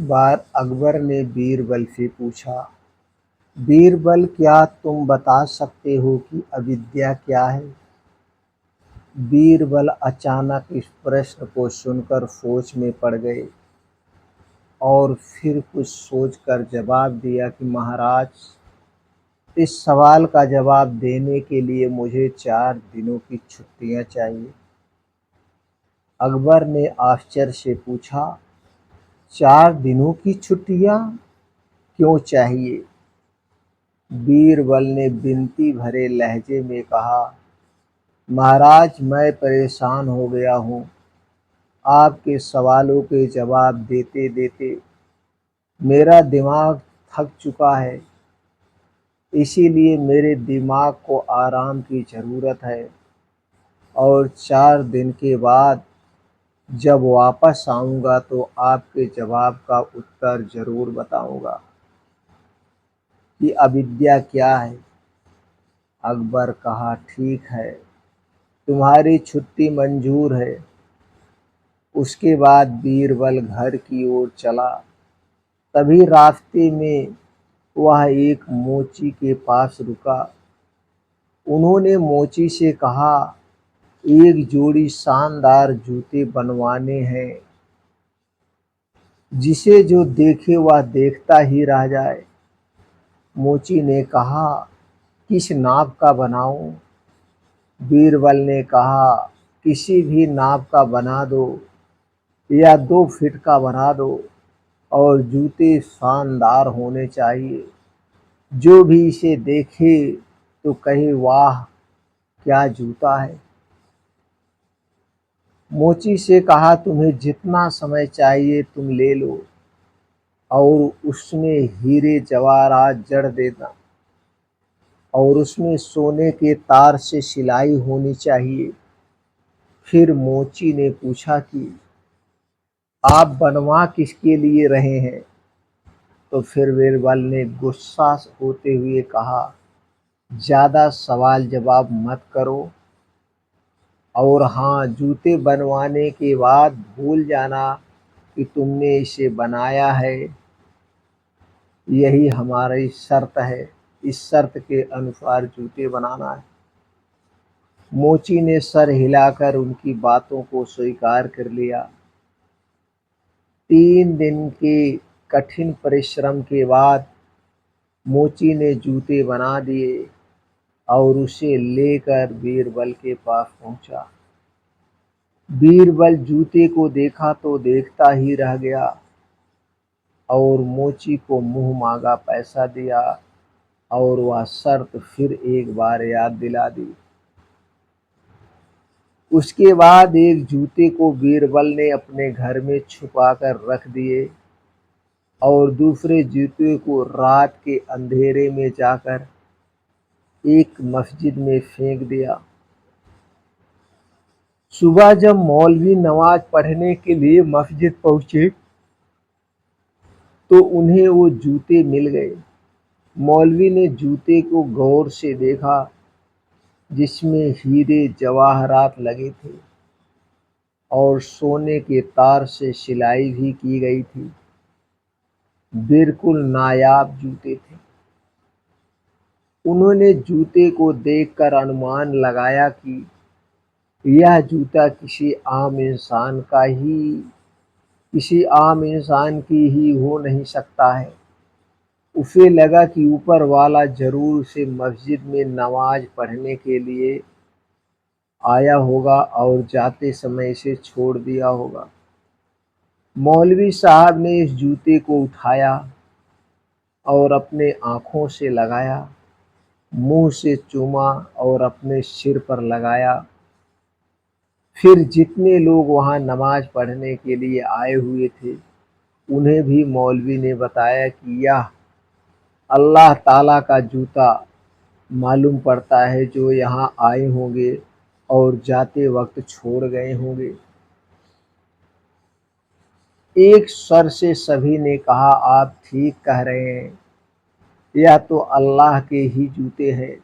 बार अकबर ने बीरबल से पूछा, बीरबल क्या तुम बता सकते हो कि अविद्या क्या है? बीरबल अचानक इस प्रश्न को सुनकर सोच में पड़ गए और फिर कुछ सोचकर जवाब दिया कि महाराज, इस सवाल का जवाब देने के लिए मुझे 4 दिनों की छुट्टियां चाहिए। अकबर ने आश्चर्य से पूछा, 4 दिनों की छुट्टियां क्यों चाहिए? बीरबल ने विनती भरे लहजे में कहा, महाराज, मैं परेशान हो गया हूँ। आपके सवालों के जवाब देते देते मेरा दिमाग थक चुका है, इसीलिए मेरे दिमाग को आराम की ज़रूरत है और 4 दिन के बाद जब वापस आऊँगा तो आपके जवाब का उत्तर ज़रूर बताऊँगा कि अविद्या क्या है। अकबर कहा, ठीक है, तुम्हारी छुट्टी मंजूर है। उसके बाद बीरबल घर की ओर चला। तभी रास्ते में वह एक मोची के पास रुका। उन्होंने मोची से कहा, एक जोड़ी शानदार जूते बनवाने हैं, जिसे जो देखे वह देखता ही रह जाए। मोची ने कहा, किस नाप का बनाऊं? बीरबल ने कहा, किसी भी नाप का बना दो या 2 फीट का बना दो और जूते शानदार होने चाहिए। जो भी इसे देखे तो कहे, वाह क्या जूता है। मोची से कहा, तुम्हें जितना समय चाहिए तुम ले लो और उसमें हीरे जवाहरात जड़ देना और उसमें सोने के तार से सिलाई होनी चाहिए। फिर मोची ने पूछा कि आप बनवा किसके लिए रहे हैं? तो फिर बीरबल ने गुस्सा होते हुए कहा, ज़्यादा सवाल जवाब मत करो और हाँ, जूते बनवाने के बाद भूल जाना कि तुमने इसे बनाया है। यही हमारी शर्त है, इस शर्त के अनुसार जूते बनाना है। मोची ने सर हिलाकर उनकी बातों को स्वीकार कर लिया। 3 दिन के कठिन परिश्रम के बाद मोची ने जूते बना दिए और उसे लेकर बीरबल के पास पहुंचा। बीरबल जूते को देखा तो देखता ही रह गया और मोची को मुंह मांगा पैसा दिया और वह शर्त फिर एक बार याद दिला दी। उसके बाद एक जूते को बीरबल ने अपने घर में छुपा कर रख दिए और दूसरे जूते को रात के अंधेरे में जाकर एक मस्जिद में फेंक दिया। सुबह जब मौलवी नमाज पढ़ने के लिए मस्जिद पहुंचे तो उन्हें वो जूते मिल गए। मौलवी ने जूते को गौर से देखा, जिसमें हीरे जवाहरात लगे थे और सोने के तार से सिलाई भी की गई थी। बिल्कुल नायाब जूते थे। उन्होंने जूते को देखकर अनुमान लगाया कि यह जूता किसी आम इंसान की ही हो नहीं सकता है। उसे लगा कि ऊपर वाला जरूर उसे मस्जिद में नमाज पढ़ने के लिए आया होगा और जाते समय इसे छोड़ दिया होगा। मौलवी साहब ने इस जूते को उठाया और अपने आँखों से लगाया, मुंह से चूमा और अपने सिर पर लगाया। फिर जितने लोग वहाँ नमाज पढ़ने के लिए आए हुए थे, उन्हें भी मौलवी ने बताया कि यह अल्लाह ताला का जूता मालूम पड़ता है, जो यहाँ आए होंगे और जाते वक्त छोड़ गए होंगे। एक स्वर से सभी ने कहा, आप ठीक कह रहे हैं, यह तो अल्लाह के ही जूते हैं।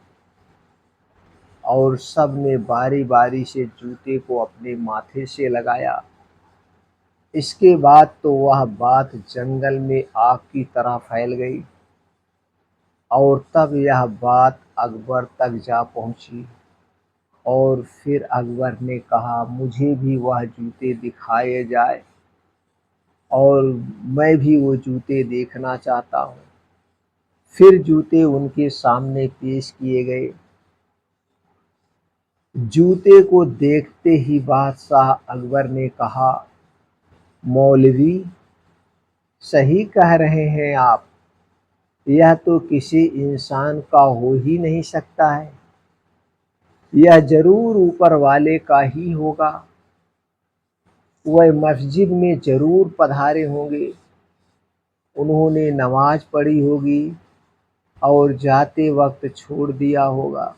और सब ने बारी बारी से जूते को अपने माथे से लगाया। इसके बाद तो वह बात जंगल में आग की तरह फैल गई और तब यह बात अकबर तक जा पहुंची और फिर अकबर ने कहा, मुझे भी वह जूते दिखाए जाए और मैं भी वो जूते देखना चाहता हूँ। फिर जूते उनके सामने पेश किए गए। जूते को देखते ही बादशाह अकबर ने कहा, मौलवी, सही कह रहे हैं आप, यह तो किसी इंसान का हो ही नहीं सकता है, यह जरूर ऊपर वाले का ही होगा। वह मस्जिद में जरूर पधारे होंगे, उन्होंने नमाज पढ़ी होगी और जाते वक्त छोड़ दिया होगा।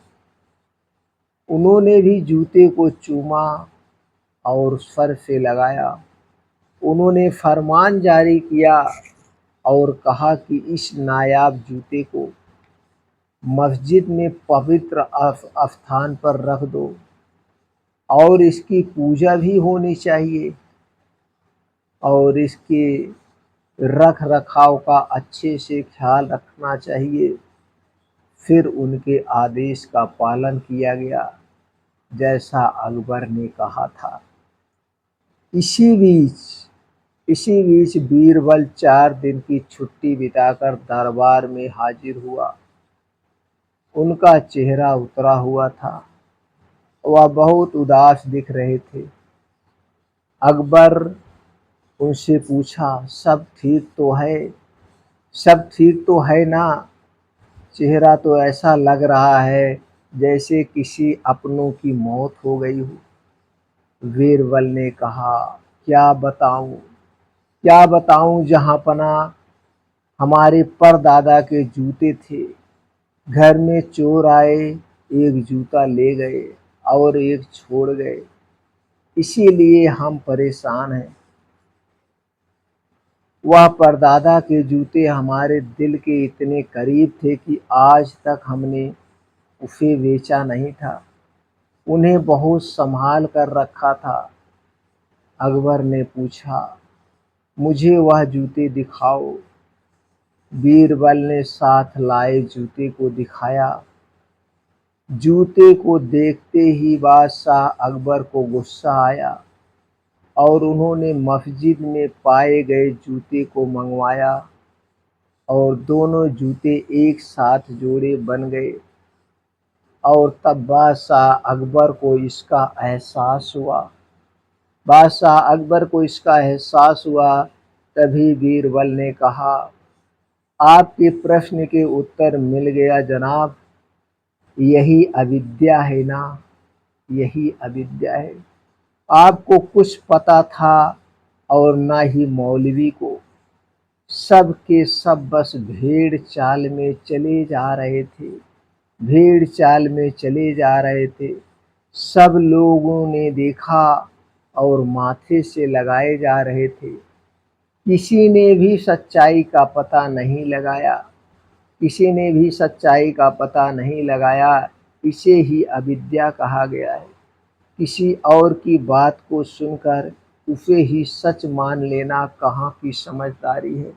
उन्होंने भी जूते को चूमा और सर से लगाया। उन्होंने फरमान जारी किया और कहा कि इस नायाब जूते को मस्जिद में पवित्र स्थान पर रख दो और इसकी पूजा भी होनी चाहिए और इसके रख रखाव का अच्छे से ख्याल रखना चाहिए। फिर उनके आदेश का पालन किया गया जैसा अकबर ने कहा था। इसी बीच इसी बीच बीरबल 4 दिन की छुट्टी बिताकर दरबार में हाजिर हुआ। उनका चेहरा उतरा हुआ था, वह बहुत उदास दिख रहे थे। अकबर उनसे पूछा, सब ठीक तो है ना? चेहरा तो ऐसा लग रहा है जैसे किसी अपनों की मौत हो गई हो। बीरबल ने कहा, क्या बताऊं जहांपनाह, हमारे परदादा के जूते थे। घर में चोर आए, एक जूता ले गए और एक छोड़ गए, इसीलिए हम परेशान हैं। वह परदादा के जूते हमारे दिल के इतने करीब थे कि आज तक हमने उसे बेचा नहीं था, उन्हें बहुत संभाल कर रखा था। अकबर ने पूछा, मुझे वह जूते दिखाओ। बीरबल ने साथ लाए जूते को दिखाया। जूते को देखते ही बादशाह अकबर को गुस्सा आया और उन्होंने मस्जिद में पाए गए जूते को मंगवाया और दोनों जूते एक साथ जोड़े बन गए। और तब बादशाह अकबर को इसका एहसास हुआ। तभी बीरबल ने कहा, आपके प्रश्न के उत्तर मिल गया जनाब, यही अविद्या है ना, यही अविद्या है। आपको कुछ पता था और ना ही मौलवी को। सब के सब बस भेड़ चाल में चले जा रहे थे, भेड़ चाल में चले जा रहे थे। सब लोगों ने देखा और माथे से लगाए जा रहे थे। किसी ने भी सच्चाई का पता नहीं लगाया, किसी ने भी सच्चाई का पता नहीं लगाया। इसे ही अविद्या कहा गया है। किसी और की बात को सुनकर उसे ही सच मान लेना कहाँ की समझदारी है।